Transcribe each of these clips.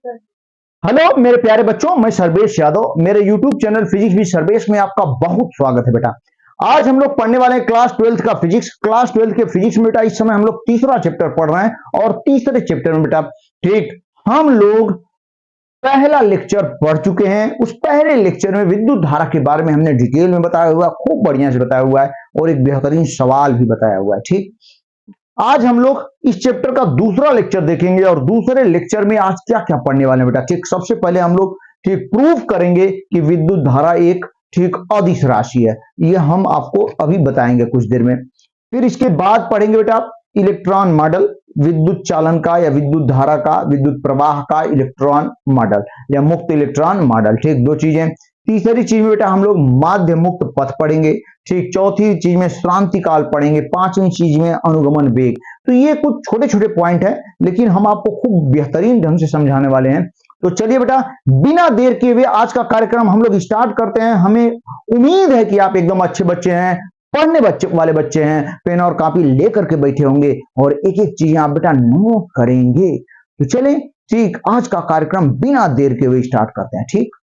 Hello मेरे प्यारे बच्चों, मैं सर्वेश यादव। मेरे YouTube channel physics with Sarvesh में आपका बहुत स्वागत है बेटा। आज हम लोग पढ़ने वाले हैं क्लास 12th का फिजिक्स। क्लास 12th के फिजिक्स में बेटा इस समय हम लोग तीसरा चैप्टर पढ़ रहे हैं और तीसरे चैप्टर में बेटा ठीक हम लोग पहला लेक्चर पढ़ चुके हैं। उस पहले लेक्चर में विद्युत धारा के बारे में हमने डिटेल में बताया हुआ है, खूब बढ़िया से बताया हुआ है और एक बेहतरीन सवाल भी बताया हुआ है। ठीक, आज हम लोग इस चैप्टर का दूसरा लेक्चर देखेंगे और दूसरे लेक्चर में आज क्या क्या पढ़ने वाले हैं बेटा। ठीक, सबसे पहले हम लोग ठीक प्रूव करेंगे कि विद्युत धारा एक ठीक अदिश राशि है। ये हम आपको अभी बताएंगे कुछ देर में। फिर इसके बाद पढ़ेंगे बेटा इलेक्ट्रॉन मॉडल, विद्युत चालन का या विद्युत धारा का, विद्युत प्रवाह का इलेक्ट्रॉन मॉडल या मुक्त इलेक्ट्रॉन मॉडल। ठीक, दो चीजें। तीसरी चीज में बेटा हम लोग माध्य मुक्त पथ पढ़ेंगे। ठीक, चौथी चीज में श्रांति काल पढ़ेंगे। पांचवी चीज में अनुगमन वेग। तो ये कुछ छोटे छोटे पॉइंट है, लेकिन हम आपको खूब बेहतरीन ढंग से समझाने वाले हैं। तो चलिए बेटा बिना देर किए हुए आज का कार्यक्रम हम लोग स्टार्ट करते हैं। हमें उम्मीद है कि आप एकदम अच्छे बच्चे हैं, पढ़ने बच्चे वाले बच्चे हैं, पेन और कॉपी लेकर के बैठे होंगे और एक एक चीज आप बेटा नोट करेंगे। तो चलें ठीक आज का कार्यक्रम बिना देर के हुए स्टार्ट करते हैं। ठीक,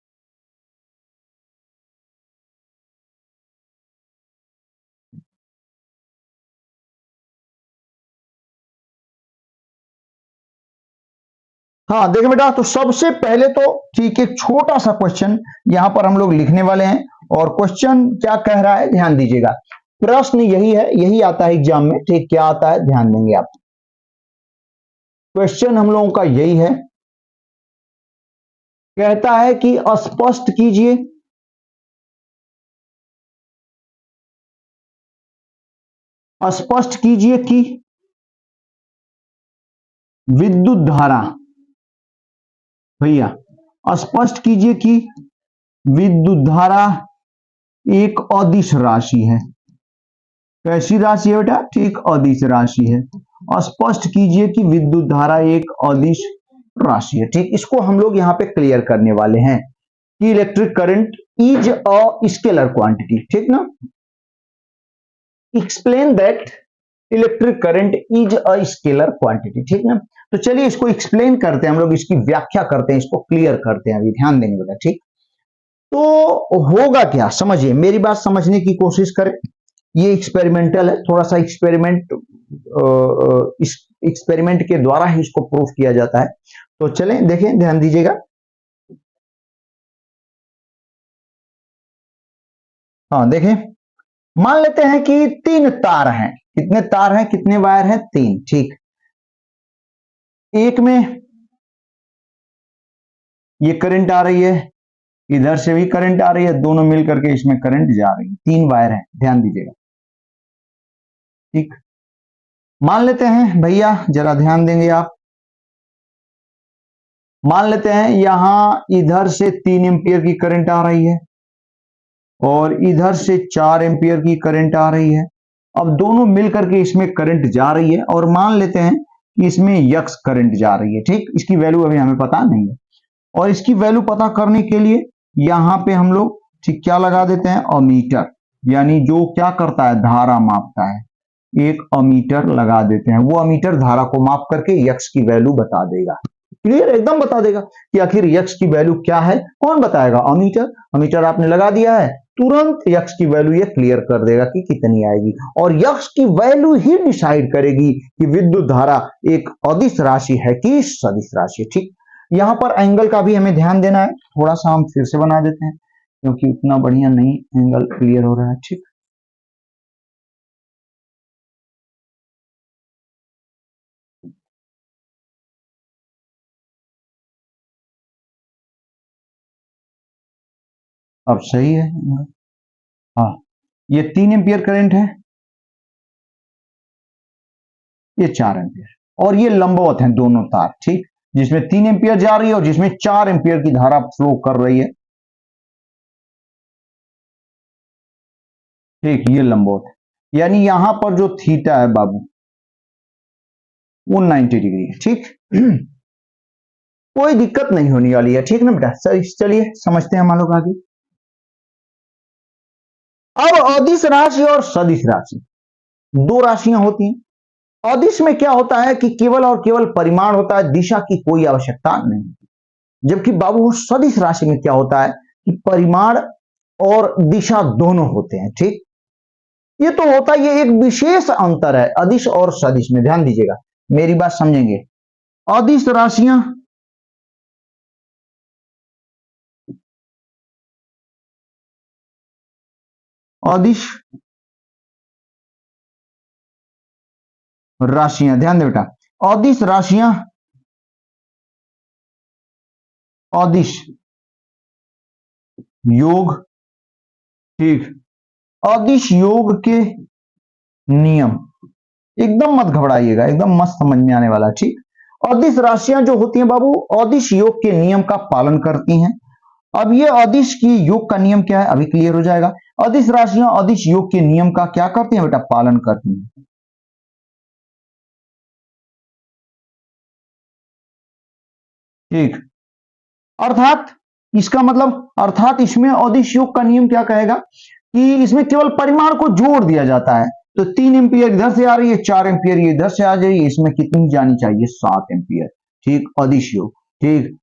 हाँ देखें बेटा, तो सबसे पहले तो ठीक एक छोटा सा क्वेश्चन यहां पर हम लोग लिखने वाले हैं और क्वेश्चन क्या कह रहा है ध्यान दीजिएगा। प्रश्न यही है, यही आता है एग्जाम में। ठीक, क्या आता है ध्यान देंगे आप। क्वेश्चन हम लोगों का यही है, कहता है कि स्पष्ट कीजिए कि विद्युत धारा, भैया स्पष्ट कीजिए कि विद्युत धारा एक अदिश राशि है। कैसी राशि है बेटा? ठीक, अदिश राशि है। स्पष्ट कीजिए कि विद्युत धारा एक अदिश राशि है। ठीक, इसको हम लोग यहां पे क्लियर करने वाले हैं कि electric current is a scalar quantity. ठीक ना, explain that electric current is a scalar quantity. ठीक ना, तो चलिए इसको एक्सप्लेन करते हैं हम लोग, इसकी व्याख्या करते हैं, इसको क्लियर करते हैं। अभी ध्यान देंगे बेटा। ठीक, तो होगा क्या समझिए, मेरी बात समझने की कोशिश करें। ये एक्सपेरिमेंटल है, थोड़ा सा एक्सपेरिमेंट के द्वारा ही इसको प्रूफ किया जाता है। तो चलें देखें, ध्यान दीजिएगा। हाँ देखें, मान लेते हैं कि तीन तार हैं। कितने तार हैं, कितने वायर हैं? तीन। ठीक, एक में ये करंट आ रही है, इधर से भी करंट आ रही है, दोनों मिल करके इसमें करंट जा रही है। तीन वायर हैं, ध्यान दीजिएगा। ठीक, मान लेते हैं भैया, जरा ध्यान देंगे आप। मान लेते हैं यहां इधर से 3 एम्पियर की करंट आ रही है और इधर से 4 एम्पियर की करंट आ रही है। अब दोनों मिलकर के इसमें करंट जा रही है और मान लेते हैं कि इसमें यक्स करंट जा रही है। ठीक, इसकी वैल्यू अभी हमें पता नहीं है और इसकी वैल्यू पता करने के लिए यहां पे हम लोग ठीक क्या लगा देते हैं, अमीटर, यानी जो क्या करता है, धारा मापता है। एक अमीटर लगा देते हैं, वो अमीटर धारा को माप करके यक्स की वैल्यू बता देगा। क्लियर, एकदम बता देगा कि आखिर यक्स की वैल्यू क्या है। कौन बताएगा? अमीटर। अमीटर आपने लगा दिया है, तुरंत यक्स की वैल्यू ये क्लियर कर देगा कि कितनी आएगी और यक्स की वैल्यू ही डिसाइड करेगी कि विद्युत धारा एक अदिश राशि है कि सदिश राशि है। ठीक, यहां पर एंगल का भी हमें ध्यान देना है। थोड़ा सा हम फिर से बना देते हैं क्योंकि उतना बढ़िया नहीं एंगल क्लियर हो रहा है। ठीक, अब सही है। हाँ, ये 3 एम्पियर करंट है, ये 4 एम्पियर और ये लंबवत हैं दोनों तार। ठीक, जिसमें 3 एम्पियर जा रही है और जिसमें 4 एम्पियर की धारा फ्लो कर रही है। ठीक, ये लंबवत है, यानी यहां पर जो थीटा है बाबू वो 90 डिग्री है। ठीक, कोई दिक्कत नहीं होने वाली है। ठीक ना बेटा, सर चलिए समझते हैं हम लोग आगे। अब अदिश राशि और सदिश राशि दो राशियां होती हैं। अदिश में क्या होता है कि केवल और केवल परिमाण होता है, दिशा की कोई आवश्यकता नहीं। जबकि बाबू सदिश राशि में क्या होता है कि परिमाण और दिशा दोनों होते हैं। ठीक, ये तो होता है, ये एक विशेष अंतर है अदिश और सदिश में, ध्यान दीजिएगा, मेरी बात समझेंगे। अदिश राशियां अदिश राशियां, ध्यान दे बेटा, अदिश राशियां अदिश योग, ठीक, अदिश योग के नियम, एकदम मत घबराइएगा, एकदम मस्त समझ में आने वाला है। ठीक, अदिश राशियां जो होती हैं बाबू, अदिश योग के नियम का पालन करती हैं। अब ये अदिश की योग का नियम क्या है अभी क्लियर हो जाएगा। अदिश राशियां अदिश योग के नियम का क्या करती हैं बेटा, पालन करती हैं। ठीक, अर्थात इसका मतलब, अर्थात इसमें अदिश योग का नियम क्या कहेगा कि इसमें केवल परिमाण को जोड़ दिया जाता है। तो 3 एम्पियर इधर से आ रही है, 4 एम्पियर ये इधर से आ जाएगी, इसमें कितनी जानी चाहिए, 7 एम्पियर। ठीक, अदिश योग। ठीक,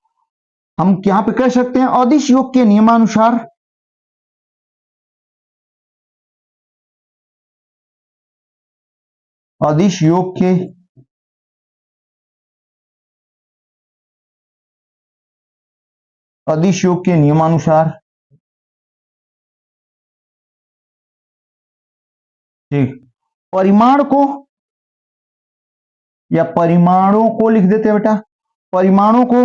हम यहां पे कह सकते हैं अदिश योग के नियमानुसार अदिश योग के अदिश योग के नियमानुसार, ठीक, परिमाण को या परिमाणों को लिख देते हैं बेटा, परिमाणों को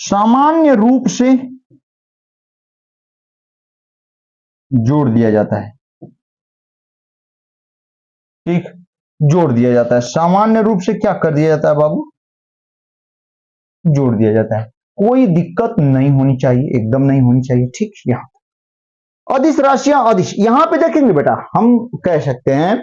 सामान्य रूप से जोड़ दिया जाता है। ठीक, जोड़ दिया जाता है, सामान्य रूप से क्या कर दिया जाता है बाबू, जोड़ दिया जाता है। कोई दिक्कत नहीं होनी चाहिए, एकदम नहीं होनी चाहिए। ठीक, यहां अदिश राशियां अदिश, यहां पे देखेंगे बेटा, हम कह सकते हैं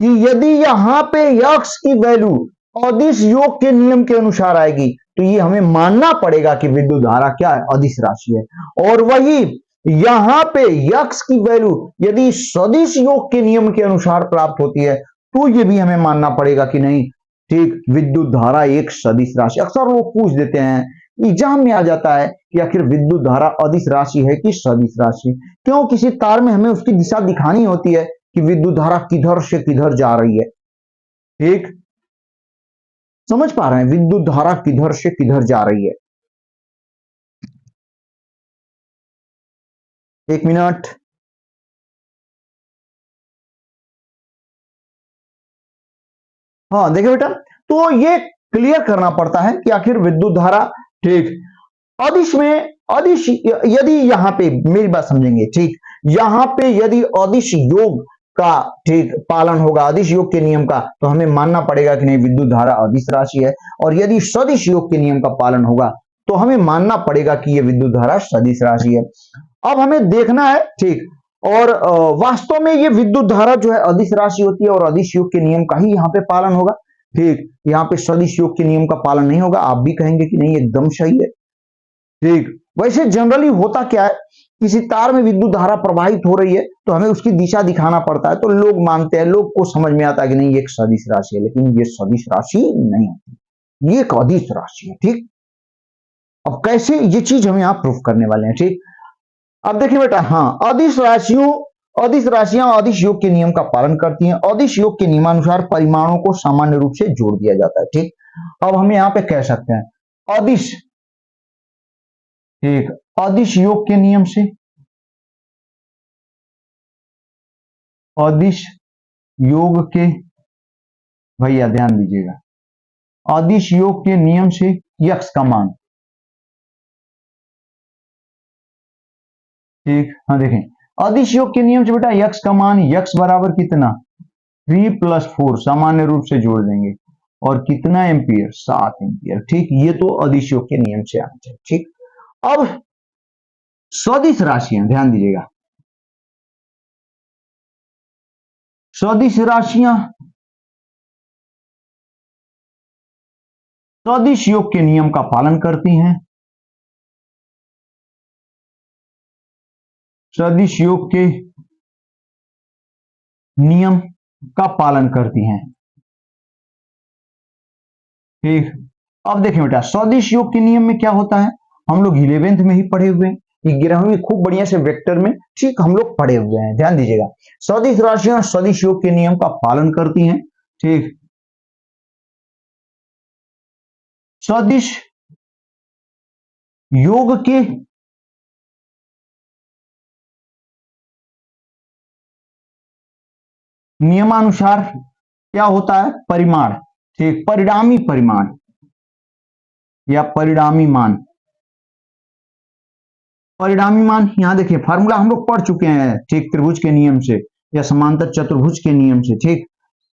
कि यदि यहां पे यक्स की वैल्यू अदिश योग के नियम के अनुसार आएगी तो ये हमें मानना पड़ेगा कि विद्युत धारा क्या है, अदिश राशि है। और वही यहां पे यक्स की वैल्यू यदि सदिश योग के नियम के अनुसार प्राप्त होती है तो ये भी हमें मानना पड़ेगा कि नहीं, ठीक, विद्युत धारा एक सदिश राशि। अक्सर वो पूछ देते हैं, एग्जाम में आ जाता है कि आखिर विद्युत धारा अदिश राशि है कि सदिश राशि, क्यों, किसी तार में हमें उसकी दिशा दिखानी होती है कि विद्युत धारा किधर से किधर जा रही है। ठीक, समझ पा रहे हैं, विद्युत धारा किधर से किधर जा रही है। 1 मिनट, हाँ देखिए बेटा, तो ये क्लियर करना पड़ता है कि आखिर विद्युत धारा, ठीक, अदिश में अदिश यदि यहां पे मेरी बात समझेंगे, ठीक, यहां पे यदि अदिश योग का, ठीक, पालन होगा, अदिश योग के नियम का, तो हमें मानना पड़ेगा कि नहीं विद्युत धारा अदिश राशि है। और यदि सदिश योग के नियम का पालन होगा तो हमें मानना पड़ेगा कि यह विद्युत धारा सदिश राशि है। अब हमें देखना है, ठीक, और वास्तव में ये विद्युत धारा जो है अदिश राशि होती है और अदिश योग के नियम का ही यहाँ पे पालन होगा। ठीक, यहाँ पे सदिश योग के नियम का पालन नहीं होगा, आप भी कहेंगे कि नहीं एकदम सही है। ठीक, वैसे जनरली होता क्या है, किसी तार में विद्युत धारा प्रवाहित हो रही है तो हमें उसकी दिशा दिखाना पड़ता है, तो लोग मानते हैं, लोग को समझ में आता है कि नहीं ये एक सदिश राशि है, लेकिन ये सदिश राशि नहीं होती, ये एक अदिश राशि है। ठीक, अब कैसे ये चीज हम यहाँ प्रूफ करने वाले हैं। ठीक, अब देखिए बेटा, हाँ, अदिश राशियां अदिश योग के नियम का पालन करती हैं। अदिश योग के नियमानुसार परिमाणों को सामान्य रूप से जोड़ दिया जाता है। ठीक, अब हम यहाँ पे कह सकते हैं अदिश, ठीक, अदिश योग के नियम से, अदिश योग के, भैया ध्यान दीजिएगा, अदिश योग के नियम से यक्स का मान, ठीक, हाँ देखें, अदिश योग के नियम से बेटा यक्स का मान, यक्स बराबर कितना, 3 + 4 सामान्य रूप से जोड़ देंगे, और कितना एम्पियर, 7 एम्पियर। ठीक, ये तो अदिश योग के नियम से आना चाहिए। ठीक, अब सदिश राशियां ध्यान दीजिएगा, सदिश राशियां सदिश योग के नियम का पालन करती हैं, सदिश योग के नियम का पालन करती हैं। ठीक, अब देखें बेटा सदिश योग के नियम में क्या होता है, हम लोग 11th में ही पढ़े हुए हैं, 11वीं खूब बढ़िया से वेक्टर में ठीक हम लोग पढ़े हुए हैं। ध्यान दीजिएगा, सदिश राशियां सदिश योग के नियम का पालन करती हैं। ठीक, सदिश योग के नियमानुसार क्या होता है, परिमाण, ठीक, परिणामी परिमाण या परिणामी मान। परिणामी मान यहां देखिए फार्मूला हम लोग पढ़ चुके हैं, ठीक, त्रिभुज के नियम से या समांतर चतुर्भुज के नियम से। ठीक,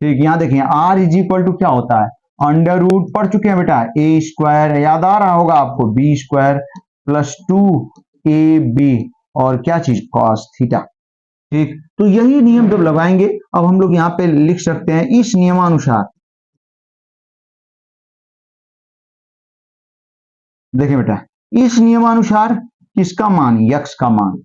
ठीक, यहां देखिए आर इज इक्वल टू क्या होता है, अंडर रूट पढ़ चुके हैं बेटा, ए स्क्वायर याद आ रहा होगा आपको, बी स्क्वायर प्लस 2ab और क्या चीज कॉस थीटा। ठीक, तो यही नियम जब लगाएंगे, अब हम लोग यहाँ पे लिख सकते हैं इस नियमानुसार, देखिए बेटा इस नियमानुसार किसका मान, यक्स का मान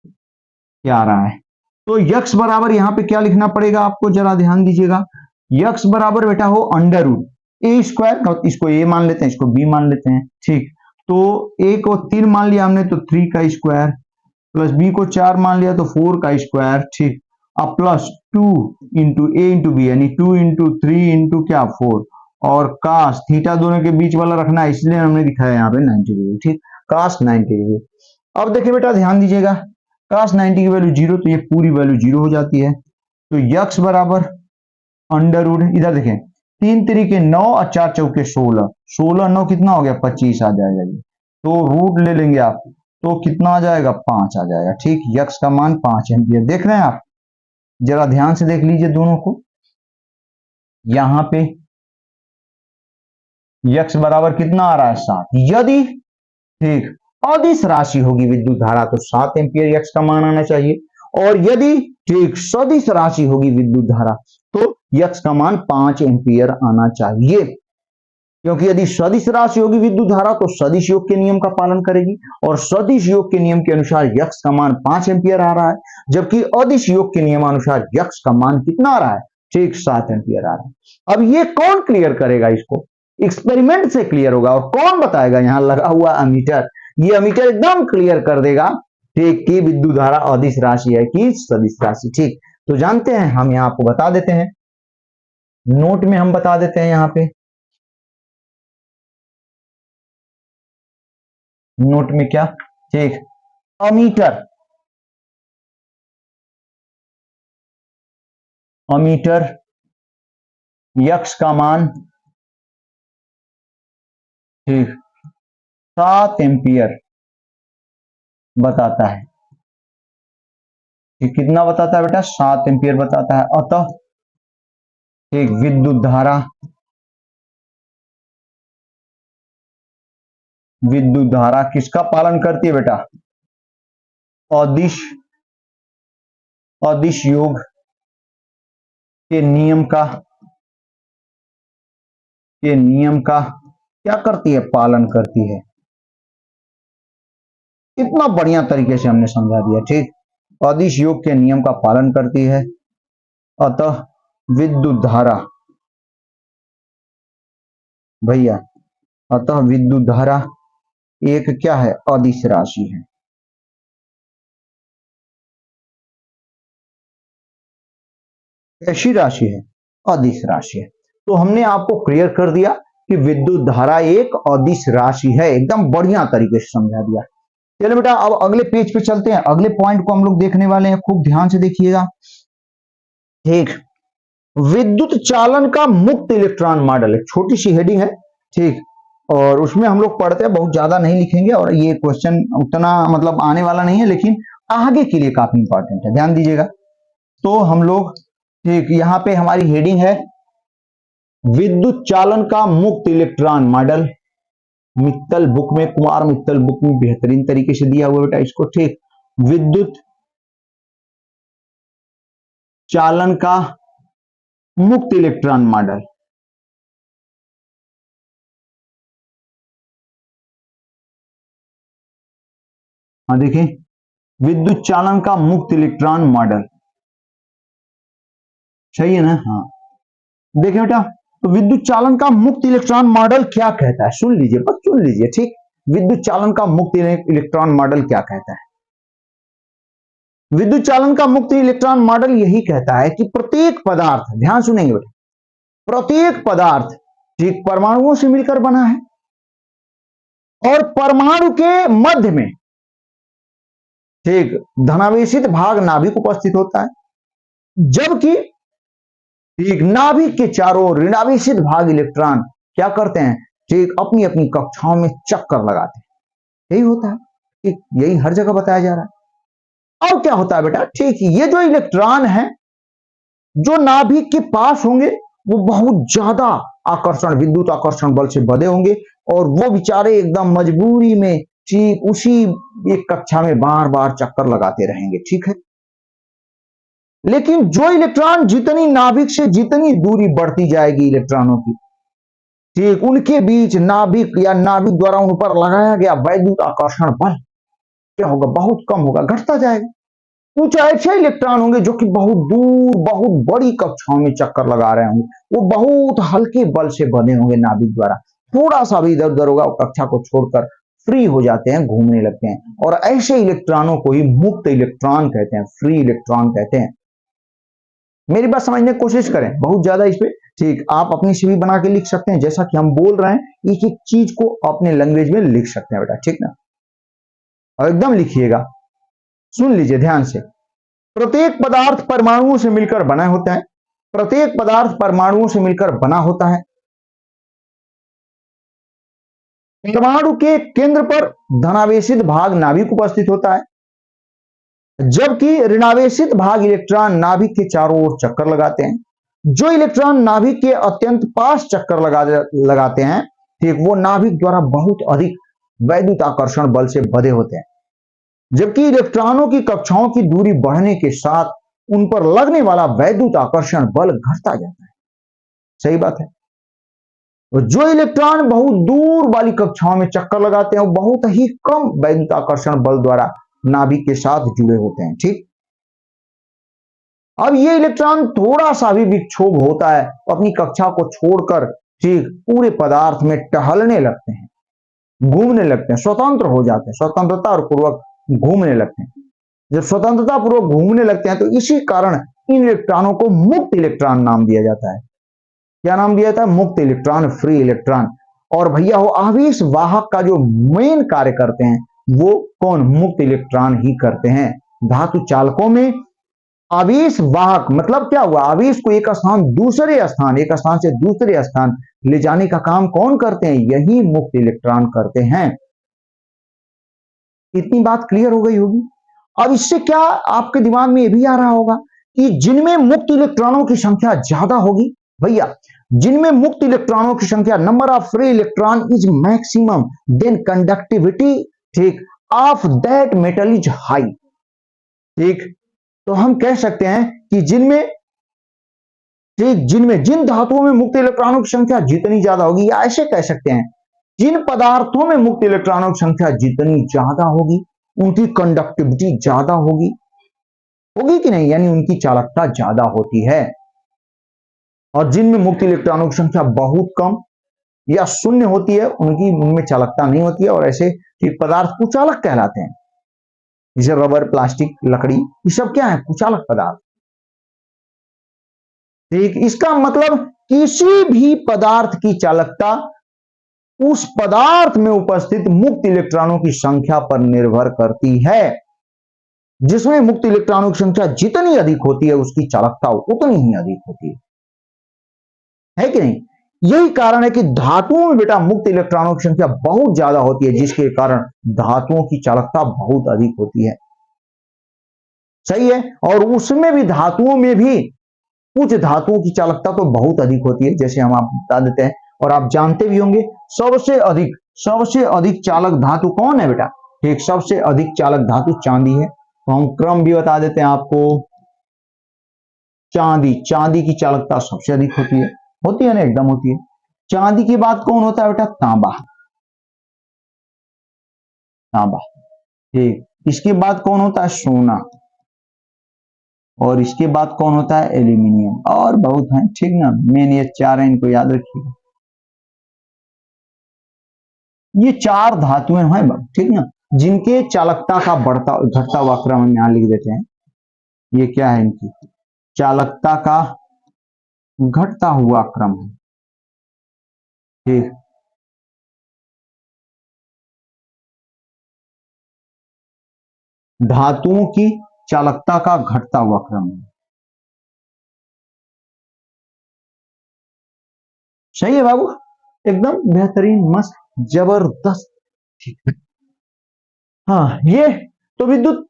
क्या आ रहा है, तो यक्स बराबर यहाँ पे क्या लिखना पड़ेगा आपको, जरा ध्यान दीजिएगा, यक्स बराबर बेटा हो अंडर रूट ए स्क्वायर, इसको ए मान लेते हैं, इसको बी मान लेते हैं। ठीक, तो ए को 3 मान लिया हमने तो 3 का स्क्वायर, प्लस बी को 4 मान लिया तो 4 का स्क्वायर। ठीक, अब प्लस 2 इंटू ए इंटू बी यानी 2 इंटू 3 इंटू क्या 4, और कास थीटा दोनों के बीच वाला रखना है इसलिए हमने दिखाया यहाँ पे 90 डिग्री। ठीक, कास 90 डिग्री। अब देखिए बेटा ध्यान दीजिएगा, कास 90 की वैल्यू 0 तो ये पूरी वैल्यू 0 हो जाती है, तो यक्स बराबर अंडर रूट, इधर देखें 3 तरीके 9 और 4 चौके 16, 16 9 कितना हो गया 25 आ जाएगा, ये तो रूट ले लेंगे आप तो कितना आ जाएगा 5 आ जाएगा। ठीक, यक्स का मान 5 एम्पियर, देख रहे हैं आप, जरा ध्यान से देख लीजिए दोनों को, यहां पे यक्स बराबर कितना आ रहा है 7, यदि ठीक अदिश राशि होगी विद्युत धारा तो 7 एम्पियर यक्स का मान आना चाहिए, और यदि ठीक सदिश राशि होगी विद्युत धारा तो यक्स का मान 5 एम्पियर आना चाहिए, क्योंकि यदि सदिश राशि होगी विद्युत धारा तो सदिश योग के नियम का पालन करेगी, और सदिश योग के नियम के अनुसार यक्स का मान 5 एम्पियर आ रहा है, जबकि अदिश योग के नियमानुसार यक्स का मान कितना आ रहा है, ठीक 7 एम्पियर आ रहा है। अब ये कौन क्लियर करेगा, इसको एक्सपेरिमेंट से क्लियर होगा, और कौन बताएगा, यहां लगा हुआ अमीटर, ये अमीटर एकदम क्लियर कर देगा ठीक कि विद्युत धारा अदिश राशि है कि सदिश राशि। ठीक, तो जानते हैं हम, यहां आपको बता देते हैं, नोट में हम बता देते हैं यहां पे, नोट में क्या, ठीक अमीटर, अमीटर यक्स का मान ठीक 7 एम्पियर बताता है, कितना बताता है बेटा 7 एम्पियर बताता है, अतः ठीक विद्युत धारा, विद्युत धारा किसका पालन करती है बेटा, अदिश, अदिश योग के नियम का, के नियम का क्या करती है, पालन करती है। इतना बढ़िया तरीके से हमने समझा दिया। ठीक, अदिश योग के नियम का पालन करती है, अतः विद्युत धारा भैया, अतः विद्युत धारा एक क्या है, अदिश राशि है। कैसी राशि है, अदिश राशि है। तो हमने आपको क्लियर कर दिया कि विद्युत धारा एक अदिश राशि है, एकदम बढ़िया तरीके से समझा दिया। चलो बेटा अब अगले पेज पे चलते हैं, अगले पॉइंट को हम लोग देखने वाले हैं, खूब ध्यान से देखिएगा। ठीक, विद्युत चालन का मुक्त इलेक्ट्रॉन मॉडल, एक छोटी सी हेडिंग है। ठीक, और उसमें हम लोग पढ़ते हैं, बहुत ज्यादा नहीं लिखेंगे, और ये क्वेश्चन उतना मतलब आने वाला नहीं है, लेकिन आगे के लिए काफी इंपॉर्टेंट है, ध्यान दीजिएगा। तो हम लोग ठीक यहां पे हमारी हेडिंग है विद्युत चालन का मुक्त इलेक्ट्रॉन मॉडल, मित्तल बुक में, कुमार मित्तल बुक में बेहतरीन तरीके से दिया हुआ बेटा इसको। ठीक, विद्युत चालन का मुक्त इलेक्ट्रॉन मॉडल, हाँ देखिए विद्युत चालन का मुक्त इलेक्ट्रॉन मॉडल, सही है ना, हाँ देखिए बेटा तो विद्युत चालन का मुक्त इलेक्ट्रॉन मॉडल क्या कहता है, सुन लीजिए, बस सुन लीजिए, ठीक। विद्युत चालन का मुक्त इलेक्ट्रॉन मॉडल क्या कहता है? विद्युत चालन का मुक्त इलेक्ट्रॉन मॉडल यही कहता है कि प्रत्येक पदार्थ, ध्यान सुनेंगे बेटा, प्रत्येक पदार्थ ठीक परमाणुओं से मिलकर बना है और परमाणु के मध्य में ठीक धनावेशित भाग नाभिक उपस्थित होता है, जबकि ठीक नाभिक के चारों ओर ऋणावेशित भाग इलेक्ट्रॉन क्या करते हैं, ठीक अपनी अपनी कक्षाओं में चक्कर लगाते हैं। यही होता है, ठीक यही हर जगह बताया जा रहा है। अब क्या होता है बेटा, ठीक ये जो इलेक्ट्रॉन है जो नाभिक के पास होंगे वो बहुत ज्यादा आकर्षण, विद्युत आकर्षण बल से बंधे होंगे और वो बेचारे एकदम मजबूरी में ठीक उसी एक कक्षा में बार बार चक्कर लगाते रहेंगे, ठीक है। लेकिन जो इलेक्ट्रॉन जितनी नाभिक से जितनी दूरी बढ़ती जाएगी इलेक्ट्रॉनों की, ठीक उनके बीच नाभिक या नाभिक द्वारा उन पर लगाया गया वैद्युत आकर्षण बल क्या होगा, बहुत कम होगा, घटता जाएगा। कुछ ऐसे इलेक्ट्रॉन होंगे जो कि बहुत दूर बहुत बड़ी कक्षाओं में चक्कर लगा रहे होंगे, वो बहुत हल्के बल से बने होंगे नाभिक द्वारा, थोड़ा सा भी इधर उधर होगा कक्षा को छोड़कर फ्री हो जाते हैं, घूमने लगते हैं, और ऐसे इलेक्ट्रॉनों को ही मुक्त इलेक्ट्रॉन कहते हैं, फ्री इलेक्ट्रॉन कहते हैं। मेरी बात समझने की कोशिश करें, बहुत ज्यादा इस पे ठीक आप अपनी सीवी बना के लिख सकते हैं, जैसा कि हम बोल रहे हैं एक एक चीज को अपने लैंग्वेज में लिख सकते हैं बेटा, ठीक ना, और एकदम लिखिएगा, सुन लीजिए ध्यान से। प्रत्येक पदार्थ परमाणुओं से मिलकर बना होता है, प्रत्येक पदार्थ परमाणुओं से मिलकर बना होता है। परमाणु के केंद्र पर धनावेशित भाग नाभिक उपस्थित होता है, जबकि ऋणावेशित भाग इलेक्ट्रॉन नाभिक के चारों ओर चक्कर लगाते हैं। जो इलेक्ट्रॉन नाभिक के अत्यंत पास चक्कर लगाते हैं, ठीक वो नाभिक द्वारा बहुत अधिक वैद्युत आकर्षण बल से बंधे होते हैं, जबकि इलेक्ट्रॉनों की कक्षाओं की दूरी बढ़ने के साथ उन पर लगने वाला वैद्युत आकर्षण बल घटता जाता है। सही बात है। और जो इलेक्ट्रॉन बहुत दूर वाली कक्षाओं में चक्कर लगाते हैं वो बहुत ही कम वैद्युत आकर्षण बल द्वारा नाभिक के साथ जुड़े होते हैं, ठीक। अब ये इलेक्ट्रॉन थोड़ा सा भी विक्षोभ होता है तो अपनी कक्षा को छोड़कर ठीक पूरे पदार्थ में टहलने लगते हैं, घूमने लगते हैं, स्वतंत्र हो जाते हैं, स्वतंत्रता पूर्वक घूमने लगते हैं। जब स्वतंत्रता पूर्वक घूमने लगते हैं तो इसी कारण इन इलेक्ट्रॉनों को मुक्त इलेक्ट्रॉन नाम दिया जाता है। क्या नाम दिया जाता है? मुक्त इलेक्ट्रॉन, फ्री इलेक्ट्रॉन। और भैया वो आवेश वाहक का जो मेन कार्य करते हैं वो कौन? मुक्त इलेक्ट्रॉन ही करते हैं। धातु चालकों में आवेश वाहक मतलब क्या हुआ? आवेश को एक स्थान से दूसरे स्थान ले जाने का काम कौन करते हैं? यही मुक्त इलेक्ट्रॉन करते हैं। इतनी बात क्लियर हो गई होगी। अब इससे क्या आपके दिमाग में ये भी आ रहा होगा कि जिनमें मुक्त इलेक्ट्रॉनों की संख्या ज्यादा होगी, भैया जिनमें मुक्त इलेक्ट्रॉनों की संख्या, number of free electron is maximum then conductivity ठीक of that metal is high. ठीक, तो हम कह सकते हैं कि जिन धातुओं में मुक्त इलेक्ट्रॉनों की संख्या जितनी ज्यादा होगी, या ऐसे कह सकते हैं जिन पदार्थों में मुक्त इलेक्ट्रॉनों की संख्या जितनी ज्यादा होगी उनकी कंडक्टिविटी ज्यादा होगी कि नहीं, यानी उनकी चालकता ज्यादा होती है। और जिनमें मुक्त इलेक्ट्रॉनों की संख्या बहुत कम या शून्य होती है उनमें चालकता नहीं होती है, और ऐसे पदार्थ कुचालक कहलाते हैं। जैसे रबर, प्लास्टिक, लकड़ी, ये सब क्या है? कुचालक पदार्थ। ठीक, इसका मतलब किसी भी पदार्थ की चालकता उस पदार्थ में उपस्थित मुक्त इलेक्ट्रॉनों की संख्या पर निर्भर करती है। जिसमें मुक्त इलेक्ट्रॉनों की संख्या जितनी अधिक होती है उसकी चालकता उतनी ही अधिक होती है कि नहीं? यही कारण है कि धातुओं में बेटा मुक्त इलेक्ट्रॉनों की संख्या बहुत ज्यादा होती है, जिसके कारण धातुओं की चालकता बहुत अधिक होती है। सही है। और उसमें भी धातुओं में भी कुछ धातुओं की चालकता तो बहुत अधिक होती है, जैसे हम आपको बता देते हैं और आप जानते भी होंगे। सबसे अधिक चालक धातु कौन है बेटा? ठीक, सबसे अधिक चालक धातु चांदी है। तो हम क्रम भी बता देते हैं आपको। चांदी की चालकता सबसे अधिक होती है ना, एकदम होती है। चांदी के बाद कौन होता है बेटा? तांबा। ठीक, इसके बाद कौन होता है? सोना। और इसके बाद कौन होता है, एल्यूमिनियम, और बहुत है, ठीक ना। मेन ये चार है, इनको याद रखिए। ये चार धातुएं हैं, ठीक ना, जिनके चालकता का बढ़ता घटता हुआ क्रम हम यहां लिख देते हैं। ये क्या है, इनकी चालकता का घटता हुआ क्रम है, ठीक। धातुओं की चालकता का घटता हुआ क्रम है, सही है बाबू, एकदम बेहतरीन, मस्त, जबरदस्त, ठीक है। हाँ, ये तो विद्युत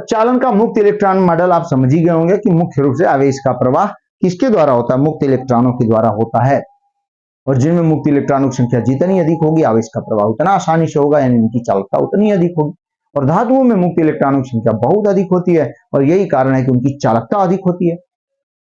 चालन का मुक्त इलेक्ट्रॉन मॉडल आप समझ ही गए होंगे कि मुख्य रूप से आवेश का प्रवाह किसके द्वारा होता है, मुक्त इलेक्ट्रॉनों के द्वारा होता है। और जिनमें मुक्त इलेक्ट्रॉनों की संख्या जितनी अधिक होगी, आवेश का प्रवाह उतना आसानी से होगा, यानी इनकी चालकता उतनी अधिक होगी। और धातुओं में मुक्त इलेक्ट्रॉनों की संख्या बहुत अधिक होती है, और यही कारण है कि उनकी चालकता अधिक होती है,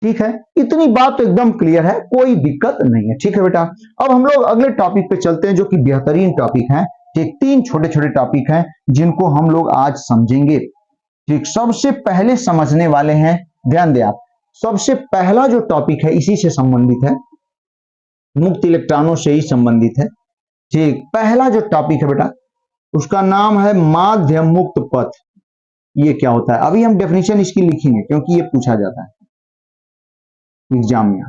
ठीक है। इतनी बात तो एकदम क्लियर है, कोई दिक्कत नहीं है, ठीक है बेटा। अब हम लोग अगले टॉपिक पे चलते हैं, जो कि बेहतरीन टॉपिक है, ठीक। तीन छोटे छोटे टॉपिक हैं जिनको हम लोग आज समझेंगे, ठीक। सबसे पहले समझने वाले हैं, ध्यान दें आप, सबसे पहला जो टॉपिक है इसी से संबंधित है, मुक्त इलेक्ट्रॉनों से ही संबंधित है, ठीक। पहला जो टॉपिक है बेटा, उसका नाम है माध्य मुक्त पथ। ये क्या होता है, अभी हम डेफिनेशन इसकी लिखेंगे क्योंकि ये पूछा जाता है एग्जाम में।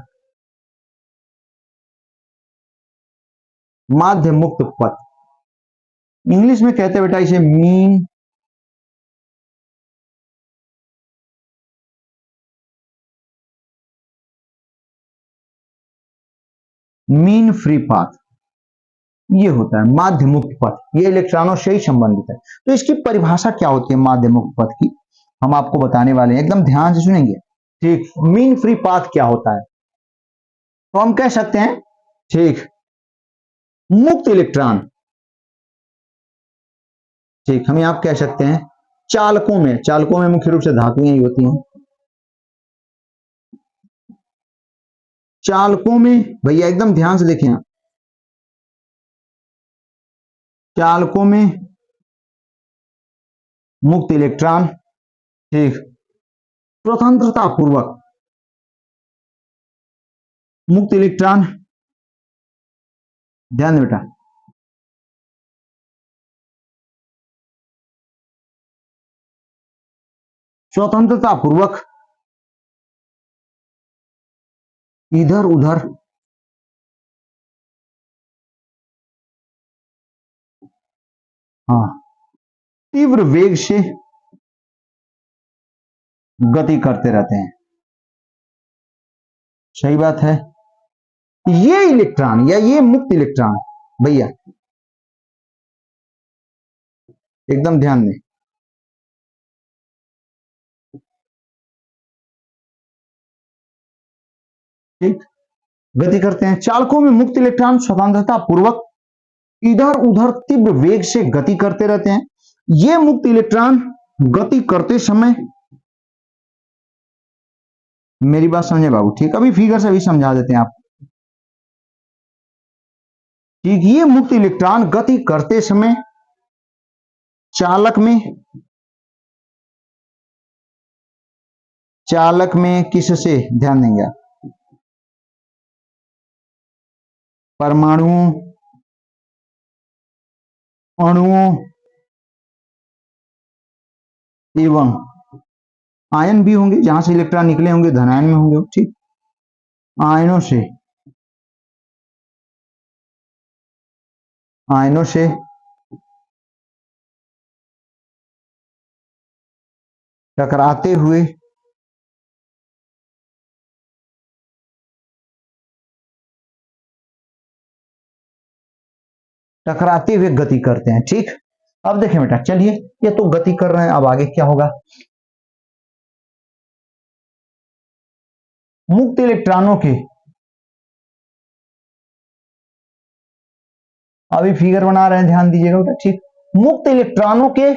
माध्य मुक्त पथ, इंग्लिश में कहते हैं बेटा इसे मीन फ्री पाथ, ये होता है माध्य मुक्त पथ, ये इलेक्ट्रॉनों से ही संबंधित है। तो इसकी परिभाषा क्या होती है माध्य मुक्त पथ की, हम आपको बताने वाले हैं, एकदम ध्यान से सुनेंगे, ठीक। मीन फ्री पाथ क्या होता है, तो हम कह सकते हैं, ठीक, मुक्त इलेक्ट्रॉन, ठीक, हम आप कह सकते हैं चालकों में मुख्य रूप से धातुएं ही होती हैं, चालकों में भैया एकदम ध्यान से देखें, चालकों में मुक्त इलेक्ट्रॉन, ठीक, स्वतंत्रता पूर्वक मुक्त इलेक्ट्रॉन, ध्यान दें बेटा, स्वतंत्रता पूर्वक इधर उधर हाँ तीव्र वेग से गति करते रहते हैं, सही बात है। ये इलेक्ट्रॉन या ये मुक्त इलेक्ट्रॉन भैया एकदम ध्यान दें, ठीक, गति करते हैं। चालकों में मुक्त इलेक्ट्रॉन स्वतंत्रता पूर्वक इधर उधर तीव्र वेग से गति करते रहते हैं। ये मुक्त इलेक्ट्रॉन गति करते समय, मेरी बात समझे बाबू, ठीक, अभी फिगर से भी समझा देते हैं आप, ठीक। ये मुक्त इलेक्ट्रॉन गति करते समय चालक में किससे, ध्यान देंगे आप, परमाणुओं, अणुओं एवं आयन भी होंगे, जहां से इलेक्ट्रॉन निकले होंगे धनायन में होंगे, ठीक, आयनों से टकराते हुए गति करते हैं, ठीक। अब देखें बेटा, चलिए, ये तो गति कर रहे हैं, अब आगे क्या होगा, मुक्त इलेक्ट्रॉनों के, अभी फिगर बना रहे हैं, ध्यान दीजिएगा बेटा, ठीक। मुक्त इलेक्ट्रॉनों के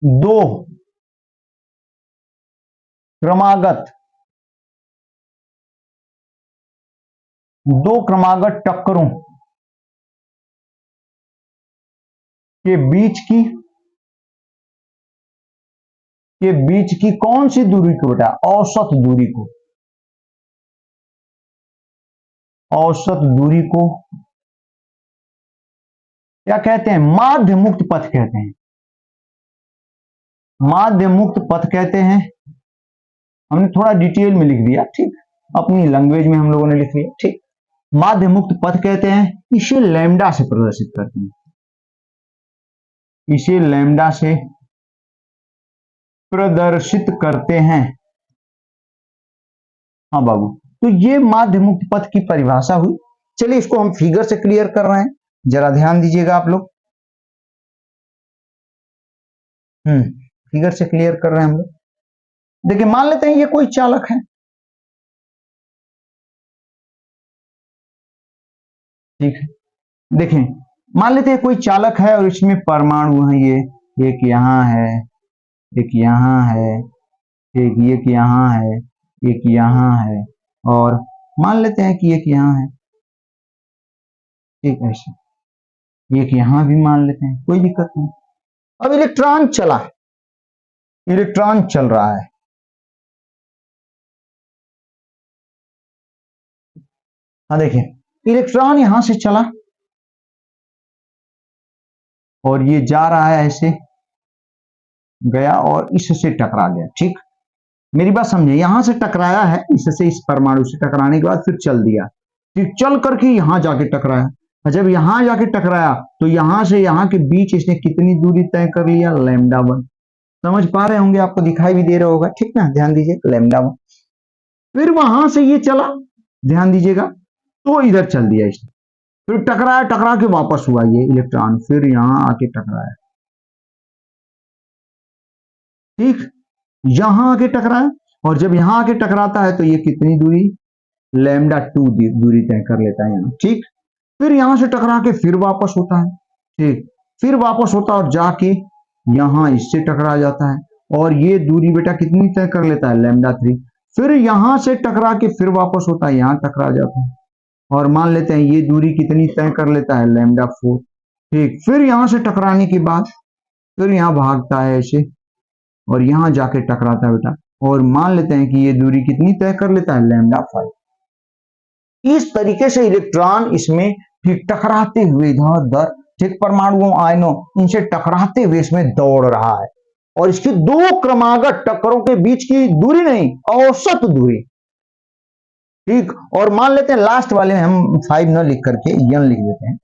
दो क्रमागत टक्करों के बीच की के बीच की कौन सी दूरी को बेटा, औसत दूरी को, औसत दूरी को क्या कहते हैं, माध्य मुक्त पथ कहते हैं, माध्य मुक्त पथ कहते हैं। हमने थोड़ा डिटेल में लिख दिया, ठीक, अपनी लैंग्वेज में हम लोगों ने लिख लिया, ठीक। माध्य मुक्त पथ कहते हैं, इसे लैम्डा से प्रदर्शित करते हैं, इसे लैम्डा से प्रदर्शित करते हैं। हाँ बाबू, तो ये माध्य मुक्त पथ की परिभाषा हुई। चलिए इसको हम फिगर से क्लियर कर रहे हैं, जरा ध्यान दीजिएगा आप लोग। फिगर से क्लियर कर रहे हैं हम लोग। देखिए मान लेते हैं ये कोई चालक है, ठीक है। देखें मान लेते हैं कोई चालक है और इसमें परमाणु है, ये एक यहाँ है, एक यहाँ है, एक यहाँ है, एक यहाँ है, और मान लेते हैं कि एक यहाँ है, ठीक है, ऐसे एक यहाँ भी मान लेते हैं, कोई दिक्कत नहीं। अब इलेक्ट्रॉन चला, इलेक्ट्रॉन चल रहा है, हाँ देखिए इलेक्ट्रॉन यहां से चला और ये जा रहा है, ऐसे गया और इससे टकरा गया, ठीक। मेरी बात समझे, यहां से टकराया है, इससे इस परमाणु से टकराने के बाद फिर चल दिया, ठीक, चल करके यहां जाके टकराया। जब यहां जाके टकराया तो यहां से यहां के बीच इसने कितनी दूरी तय कर लिया, लैम्डा 1। समझ पा रहे होंगे, आपको दिखाई भी दे रहा होगा, ठीक ना, ध्यान दीजिए, लैम्डा 1। फिर वहां से ये चला, ध्यान दीजिएगा, तो इधर चल दिया इसने, फिर टकराया, टकरा के वापस हुआ ये इलेक्ट्रॉन, फिर यहां आके टकराया, ठीक, यहां आके टकराया, और जब यहां आके टकराता है तो ये कितनी दूरी, लैम्डा 2 दूरी तय कर लेता है यहाँ, ठीक। फिर यहां से टकरा के फिर वापस होता है, ठीक, फिर वापस होता है और जाके यहां इससे टकरा जाता है, और ये दूरी बेटा कितनी तय कर लेता है, लैम्डा 3। फिर यहां से टकरा के फिर वापस होता है, यहां टकरा जाता है, और मान लेते हैं ये दूरी कितनी तय कर लेता है, लैम्डा 4, ठीक। फिर यहां से टकराने के बाद फिर यहां भागता है ऐसे, और यहां जाके टकराता है बेटा, और मान लेते हैं कि ये दूरी कितनी तय कर लेता है, लैम्डा 5। इस तरीके से इलेक्ट्रॉन इसमें ठीक टकराते हुए इधर उधर, ठीक, परमाणुओं, आयनों, इनसे टकराते हुए इसमें दौड़ रहा है, और इसकी दो क्रमागत टक्करों के बीच की दूरी नहीं, औसत दूरी, ठीक। और मान लेते हैं लास्ट वाले में हम 5 न लिख करके यन लिख देते हैं,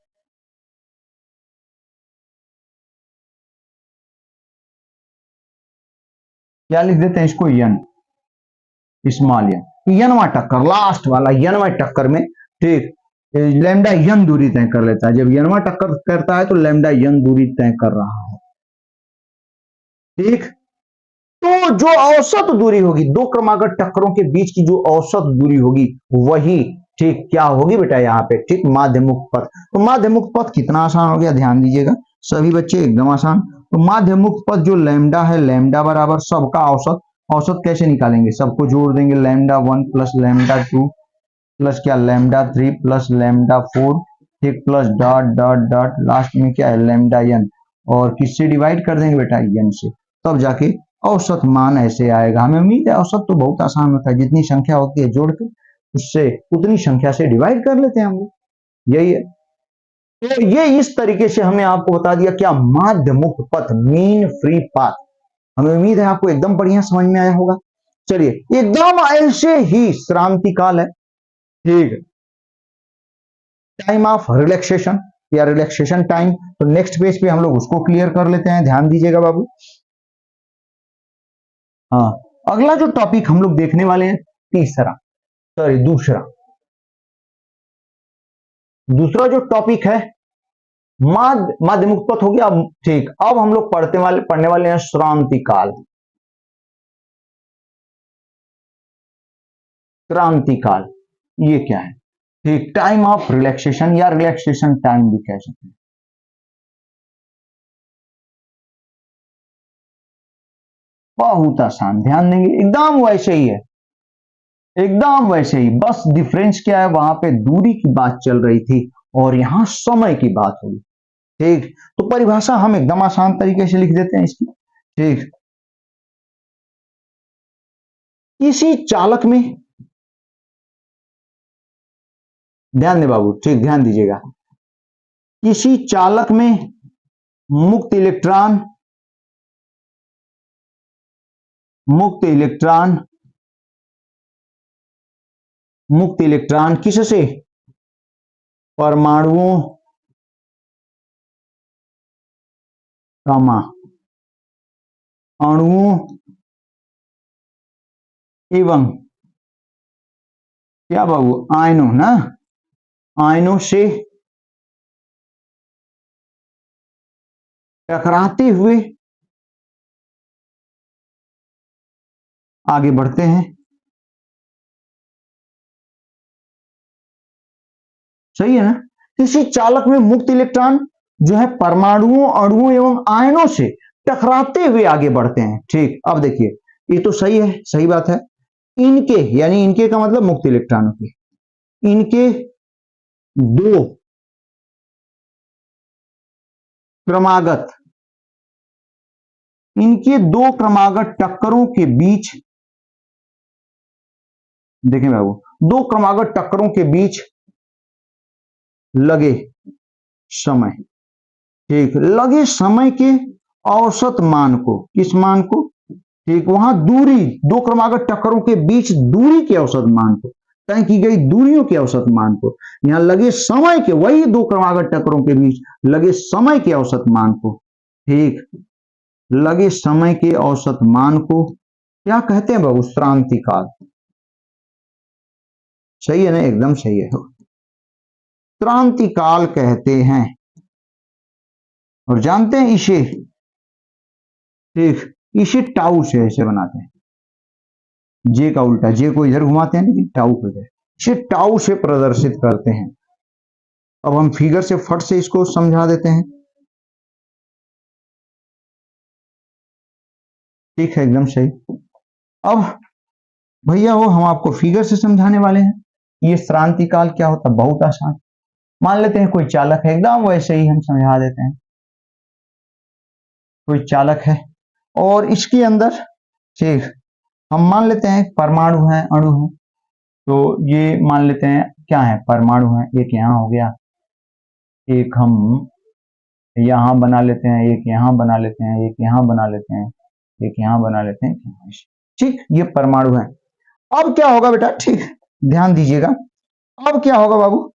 क्या लिख देते हैं इसको, यन, स्मॉल यन, यनवा टक्कर, लास्ट वाला यनवा टक्कर में, ठीक, लैम्डा यन दूरी तय कर लेता है। जब यनवा टक्कर करता है तो लैम्डा यन दूरी तय कर रहा है, ठीक। तो जो औसत दूरी होगी, दो क्रमागत टक्करों के बीच की जो औसत दूरी होगी, वही, ठीक, क्या होगी बेटा यहाँ पे, ठीक, माध्य मुक्त पथ। तो माध्य मुक्त पथ कितना आसान हो गया, ध्यान दीजिएगा सभी बच्चे, एकदम आसान। तो माध्य मुक्त पथ जो लैम्डा है, लैम्डा बराबर सबका औसत, औसत कैसे निकालेंगे, सबको जोड़ देंगे, लैम्डा 1 प्लस लैम्डा 2 प्लस क्या, लैम्डा 3 प्लस लैम्डा 4, ठीक, plus dot dot dot, last में क्या है, लैम्डा n, और किससे डिवाइड कर देंगे बेटा, n से, तब जाके औसत मान ऐसे आएगा। हमें उम्मीद है औसत तो बहुत आसान होता है, जितनी संख्या होती है जोड़ के उससे उतनी संख्या से डिवाइड कर लेते हैं हम लोग, यही है। तो ये इस तरीके से हमने आपको बता दिया क्या, माध्य मुक्त पथ, मीन फ्री पाथ। हमें उम्मीद है आपको एकदम बढ़िया समझ में आया होगा। चलिए एकदम ऐसे ही श्रांति काल है, ठीक, टाइम ऑफ रिलैक्सेशन या रिलैक्सेशन टाइम, तो नेक्स्ट पेज पे हम लोग उसको क्लियर कर लेते हैं, ध्यान दीजिएगा बाबू। हाँ, अगला जो टॉपिक हम लोग देखने वाले हैं, दूसरा जो टॉपिक है, माध्य मुक्त पथ हो गया, ठीक। अब हम लोग पढ़ने वाले हैं श्रांति काल, क्रांति काल, ये क्या है, ठीक, टाइम ऑफ रिलैक्सेशन या रिलैक्सेशन टाइम भी कह सकते हैं। बहुत आसान, ध्यान देंगे, एकदम वैसे ही है, एकदम वैसे ही, बस डिफरेंस क्या है, वहां पे दूरी की बात चल रही थी और यहां समय की बात हुई, ठीक। तो परिभाषा हम एकदम आसान तरीके से लिख देते हैं इसकी, ठीक। किसी चालक में, ध्यान दे बाबू, ठीक ध्यान दीजिएगा, किसी चालक में मुक्त इलेक्ट्रॉन, मुक्त इलेक्ट्रॉन, मुक्त इलेक्ट्रॉन किससे, परमाणुओं, अणुओं एवं क्या बाबू, आयनों ना, आयनों से टकराते हुए आगे बढ़ते हैं। सही है ना। किसी चालक में मुक्त इलेक्ट्रॉन जो है परमाणुओं, अणुओं एवं आयनों से टकराते हुए आगे बढ़ते हैं। ठीक, अब देखिए ये तो सही है, सही बात है। इनके यानी इनके का मतलब मुक्त इलेक्ट्रॉनों के, इनके दो क्रमागत, इनके दो क्रमागत टक्करों के बीच, देखें बाबू, दो क्रमागत टक्करों के बीच लगे समय, ठीक, लगे समय के औसत मान को, किस मान को, ठीक, वहां दूरी, दो क्रमागत टक्करों के बीच दूरी के औसत मान को, तय की गई दूरियों के औसत मान को, यहां लगे समय के, वही दो क्रमागत टक्करों के बीच लगे समय के औसत मान को, ठीक, लगे समय के औसत मान को क्या कहते हैं बाबू, क्रांतिकाल। सही है ना, एकदम सही है, क्रांतिकाल कहते हैं। और जानते हैं इसे, ठीक, इसे टाउ से ऐसे बनाते हैं, जे का उल्टा, जे को इधर घुमाते हैं लेकिन टाउ को इधर, इसे टाउ से प्रदर्शित करते हैं। अब हम फिगर से फट से इसको समझा देते हैं। ठीक है, एकदम सही। अब भैया वो हम आपको फिगर से समझाने वाले हैं। ये क्रांतिकाल क्या होता है, बहुत आसान। मान लेते हैं कोई चालक है, एकदम वैसे ही हम समझा देते हैं। कोई चालक है और इसके अंदर, ठीक, हम मान लेते हैं परमाणु है, अणु है, तो ये मान लेते हैं क्या है, परमाणु है, एक यहां हो गया, एक हम यहां बना लेते हैं, एक यहां बना लेते हैं, एक यहां बना लेते हैं, एक यहां बना लेते हैं, ठीक, ये परमाणु है। अब क्या होगा बेटा, ठीक, ध्यान दीजिएगा, अब क्या होगा बाबू,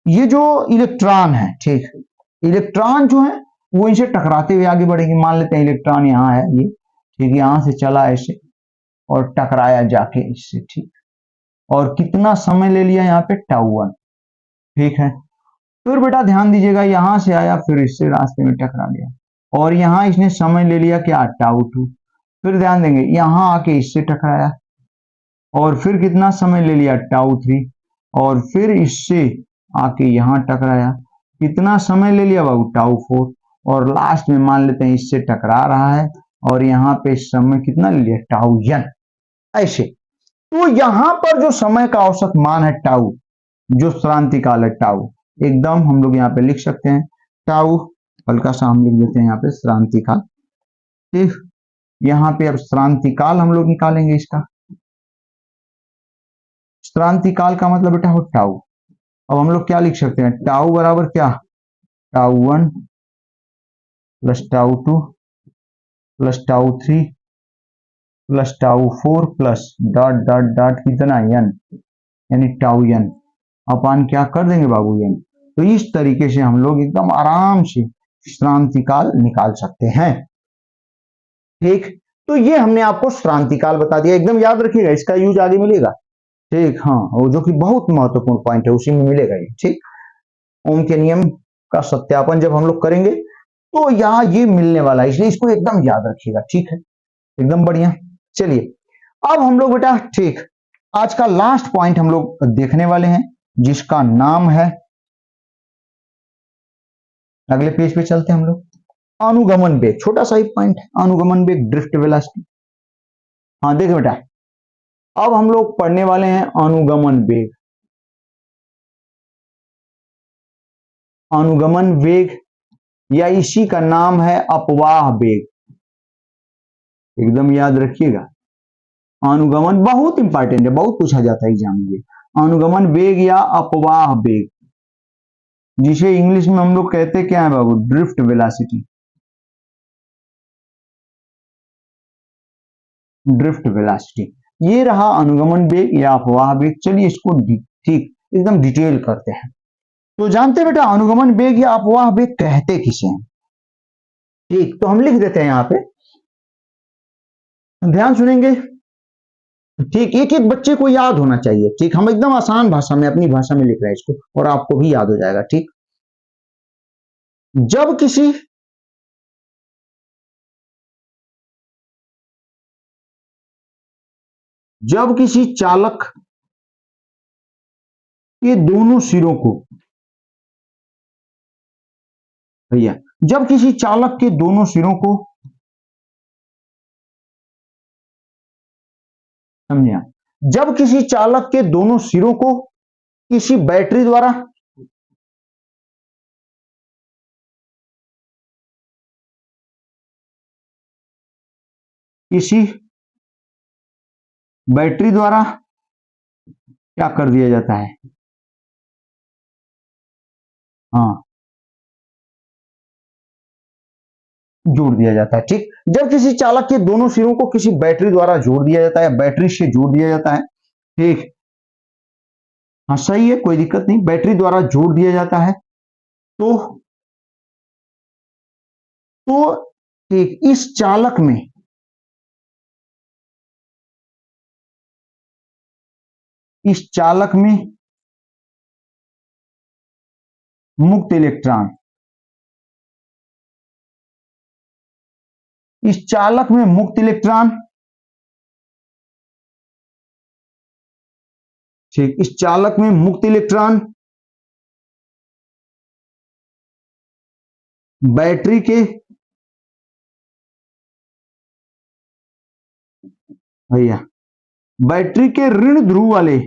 ये जो इलेक्ट्रॉन है, ठीक, इलेक्ट्रॉन जो है वो इनसे टकराते हुए आगे बढ़ेंगे। मान लेते हैं इलेक्ट्रॉन यहाँ है ये, ठीक, यहां से चला ऐसे और टकराया जाके इससे, ठीक, और कितना समय ले लिया यहाँ पे, टाउ1, ठीक है। फिर बेटा ध्यान दीजिएगा, यहां से आया फिर इससे रास्ते में टकरा गया और यहां इसने समय ले लिया क्या, टाउ2। फिर ध्यान देंगे यहां आके इससे टकराया और फिर कितना समय ले लिया, टाउ3, और फिर इससे आके यहां टकराया, कितना समय ले लिया बाबू, टाउ4, और लास्ट में मान लेते हैं इससे टकरा रहा है और यहाँ पे समय कितना ले लिया, टाउ ऐसे। तो यहां पर जो समय का औसत मान है टाउ, जो क्रांतिकाल है टाउ, एकदम हम लोग यहाँ पे लिख सकते हैं टाउ, हल्का सा हम लिख देते हैं यहाँ पे क्रांतिकाल, ठीक। यहाँ पे अब क्रांतिकाल हम लोग निकालेंगे इसका, क्रांतिकाल का मतलब बेटा हो टाउ। अब हम लोग क्या लिख सकते हैं, टाउ बराबर क्या, tau one plus tau two plus tau three plus टाउ4 प्लस डॉट डॉट डॉट कितना n, यानी टाउ n अपान क्या कर देंगे बाबू, n। तो इस तरीके से हम लोग एकदम आराम से क्रांतिकाल निकाल सकते हैं, ठीक। तो ये हमने आपको क्रांतिकाल बता दिया, एकदम याद रखिएगा, इसका यूज आगे मिलेगा, ठीक, हाँ, वो जो कि बहुत महत्वपूर्ण पॉइंट है उसी में मिलेगा ये, ठीक। ओम के नियम का सत्यापन जब हम लोग करेंगे तो यहाँ ये मिलने वाला है, इसलिए इसको एकदम याद रखिएगा, ठीक है, एकदम बढ़िया। चलिए अब हम लोग बेटा, ठीक, आज का लास्ट पॉइंट हम लोग देखने वाले हैं जिसका नाम है, अगले पेज पे चलते हैं हम लोग, अनुगमन वेग। छोटा सा ही पॉइंट है, अनुगमन वेग, ड्रिफ्ट वेलोसिटी। हाँ देखो बेटा, अब हम लोग पढ़ने वाले हैं अनुगमन वेग। अनुगमन वेग या इसी का नाम है अपवाह वेग, एकदम याद रखिएगा, अनुगमन बहुत इंपॉर्टेंट है, बहुत पूछा जाता है एग्जाम में। अनुगमन वेग या अपवाह वेग, जिसे इंग्लिश में हम लोग कहते क्या है बाबू, ड्रिफ्ट वेलोसिटी। ड्रिफ्ट वेलोसिटी, ये रहा अनुगमन वेग या अपवाह वेग। चलिए इसको ठीक एकदम डिटेल करते हैं। तो जानते हैं बेटा अनुगमन वेग या अपवाह वेग कहते किसे हैं? ठीक, तो हम लिख देते हैं यहां पे, ध्यान सुनेंगे। ठीक, एक एक बच्चे को याद होना चाहिए। ठीक, हम एकदम आसान भाषा में अपनी भाषा में लिख रहे हैं इसको, और आपको भी याद हो जाएगा। ठीक, जब किसी चालक के दोनों सिरों को, भैया जब किसी चालक के दोनों सिरों को, समझिए, जब किसी चालक के दोनों सिरों को किसी बैटरी द्वारा क्या कर दिया जाता है, हाँ जोड़ दिया जाता है। ठीक, जब किसी चालक के दोनों सिरों को किसी बैटरी द्वारा जोड़ दिया जाता है, बैटरी से जोड़ दिया जाता है। ठीक, हाँ सही है, कोई दिक्कत नहीं, बैटरी द्वारा जोड़ दिया जाता है। तो ठीक, इस चालक में मुक्त इलेक्ट्रॉन, इस चालक में मुक्त इलेक्ट्रॉन, ठीक, इस चालक में मुक्त इलेक्ट्रॉन बैटरी के, भैया बैटरी के ऋण ध्रुव वाले,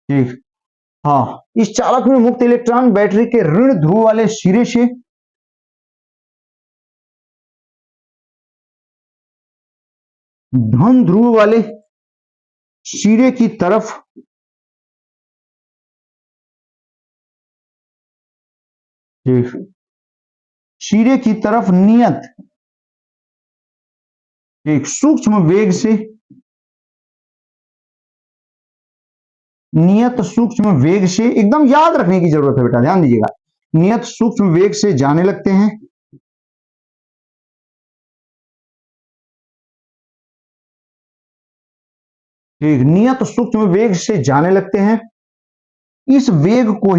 ठीक, हाँ इस चालक में मुक्त इलेक्ट्रॉन बैटरी के ऋण ध्रुव वाले सिरे से धन ध्रुव वाले सिरे की तरफ, ठीक, सिरे की तरफ नियत, एक सूक्ष्म वेग से, नियत सूक्ष्म वेग से, एकदम याद रखने की जरूरत है बेटा, ध्यान दीजिएगा, नियत सूक्ष्म वेग से जाने लगते हैं। ठीक, नियत सूक्ष्म वेग से जाने लगते हैं। इस वेग को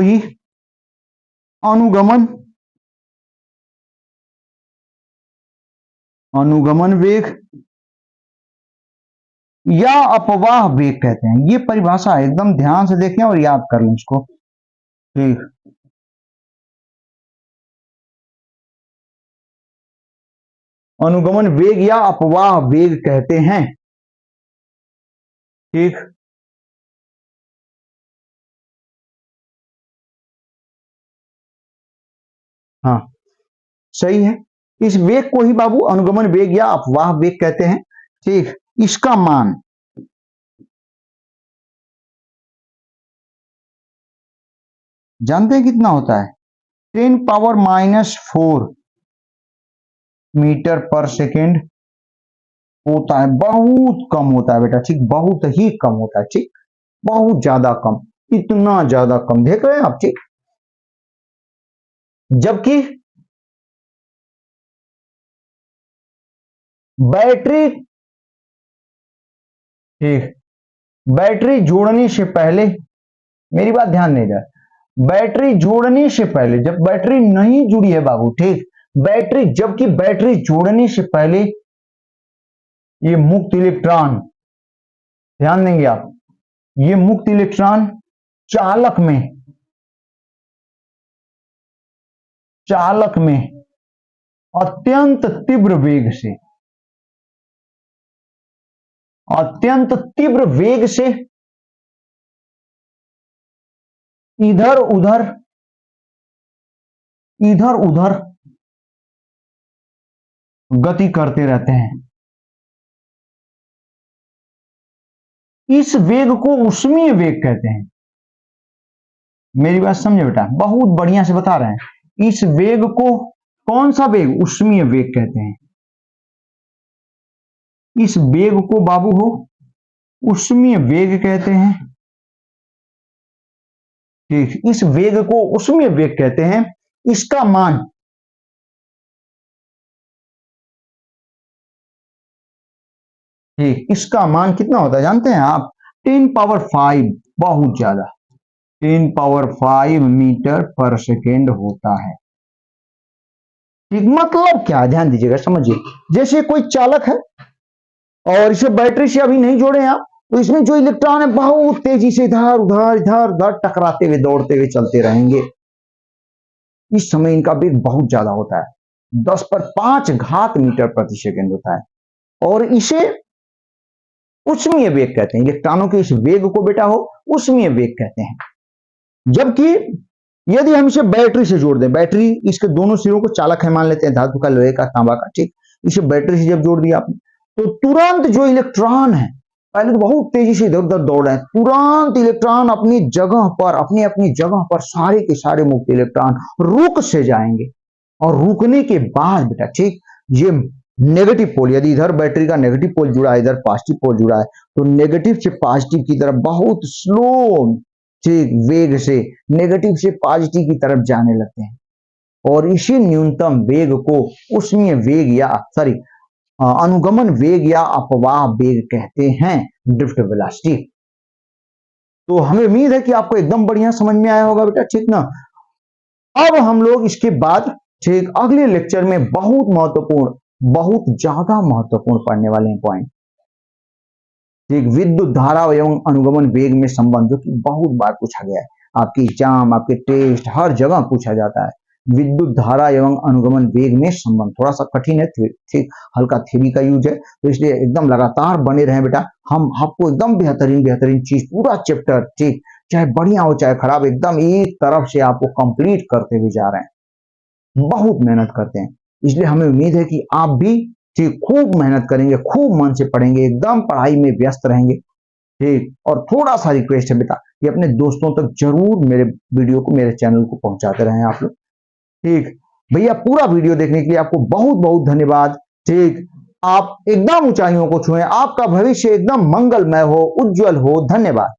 ही अनुगमन वेग या अपवाह वेग कहते हैं। ये परिभाषा है, एकदम ध्यान से देखें और याद कर लें इसको। ठीक, अनुगमन वेग या अपवाह वेग कहते हैं। ठीक, हाँ सही है, इस वेग को ही बाबू अनुगमन वेग या अपवाह वेग कहते हैं। ठीक, इसका मान जानते हैं कितना होता है, 10⁻⁴ मीटर पर सेकेंड होता है। बहुत कम होता है बेटा, ठीक, बहुत ही कम होता है। ठीक, बहुत ज्यादा कम, इतना ज्यादा कम, देख रहे हैं आप। ठीक, जबकि बैटरी, ठीक, बैटरी जोड़ने से पहले, मेरी बात ध्यान नहीं जाए, बैटरी जोड़ने से पहले, जब बैटरी नहीं जुड़ी है बाबू, ठीक, बैटरी, जबकि बैटरी जोड़ने से पहले ये मुक्त इलेक्ट्रॉन, ध्यान देंगे आप, ये मुक्त इलेक्ट्रॉन चालक में अत्यंत तीव्र वेग से, अत्यंत तीव्र वेग से इधर उधर गति करते रहते हैं। इस वेग को ऊष्मीय वेग कहते हैं। मेरी बात समझे बेटा, बहुत बढ़िया से बता रहे हैं। इस वेग को कौन सा वेग? ऊष्मीय वेग कहते हैं। इस वेग को बाबू हो ऊष्मीय वेग कहते हैं। ठीक, इस वेग को ऊष्मीय वेग कहते हैं। इसका मान ठीक, इसका मान कितना होता है जानते हैं आप? 10 पावर 5, बहुत ज्यादा, 10 पावर 5 मीटर पर सेकेंड होता है। ठीक, मतलब क्या है ध्यान दीजिएगा, समझिए। जैसे कोई चालक है और इसे बैटरी से अभी नहीं जोड़े आप, तो इसमें जो इलेक्ट्रॉन है बहुत तेजी से इधर उधर टकराते हुए दौड़ते हुए चलते रहेंगे। इस समय इनका वेग बहुत ज्यादा होता है, 10 पर 5 घात मीटर प्रति सेकेंड होता है, और इसे ऊष्मीय वेग कहते हैं। इलेक्ट्रॉनों के इस वेग को बेटा हो ऊष्मीय वेग कहते हैं। जबकि यदि हम इसे बैटरी से जोड़ दें, बैटरी इसके दोनों सिरों को चालक है मान लेते हैं, धातु का, लोहे का, तांबा का, ठीक, इसे बैटरी से जब जोड़ दिया आपने, तो तुरंत जो इलेक्ट्रॉन है, पहले तो बहुत तेजी से इधर उधर दौड़ रहे हैं, तुरंत इलेक्ट्रॉन अपनी जगह पर, अपनी जगह पर सारे के सारे मुक्त इलेक्ट्रॉन रुक से जाएंगे। और रुकने के बाद बेटा ठीक, ये नेगेटिव पोल, यदि इधर बैटरी का नेगेटिव पोल जुड़ा है, इधर पॉजिटिव पोल जुड़ा है, तो नेगेटिव से पॉजिटिव की तरफ बहुत स्लो ठीक वेग से नेगेटिव से पॉजिटिव की तरफ जाने लगते हैं। और इसी न्यूनतम वेग को ऊष्मीय वेग या अनुगमन वेग या अपवाह वेग कहते हैं, ड्रिफ्ट वेलोसिटी। तो हमें उम्मीद है कि आपको एकदम बढ़िया समझ में आया होगा बेटा, ठीक ना। अब हम लोग इसके बाद ठीक अगले लेक्चर में बहुत महत्वपूर्ण, बहुत ज्यादा महत्वपूर्ण पढ़ने वाले हैं पॉइंट, ठीक, विद्युत धारा एवं अनुगमन वेग में संबंध, जो कि बहुत बार पूछा गया है, आपके एग्जाम, आपके टेस्ट, हर जगह पूछा जाता है। विद्युत धारा एवं अनुगमन वेग में संबंध थोड़ा सा कठिन है, ठीक, हल्का थ्योरी का यूज है, तो इसलिए एकदम लगातार बने रहे बेटा। हम आपको एकदम बेहतरीन चीज, पूरा चैप्टर ठीक, चाहे बढ़िया हो चाहे खराब, एकदम एक तरफ से आपको कंप्लीट करते हुए जा रहे हैं। बहुत मेहनत करते हैं, इसलिए हमें उम्मीद है कि आप भी ठीक खूब मेहनत करेंगे, खूब मन से पढ़ेंगे, एकदम पढ़ाई में व्यस्त रहेंगे, ठीक। और थोड़ा सा रिक्वेस्ट है बेटा कि अपने दोस्तों तक जरूर मेरे वीडियो को, मेरे चैनल को पहुंचाते रहें आप लोग, ठीक। भैया पूरा वीडियो देखने के लिए आपको बहुत बहुत धन्यवाद, ठीक। आप एकदम ऊंचाइयों को छुएं, आपका भविष्य एकदम मंगलमय हो, उज्जवल हो। धन्यवाद।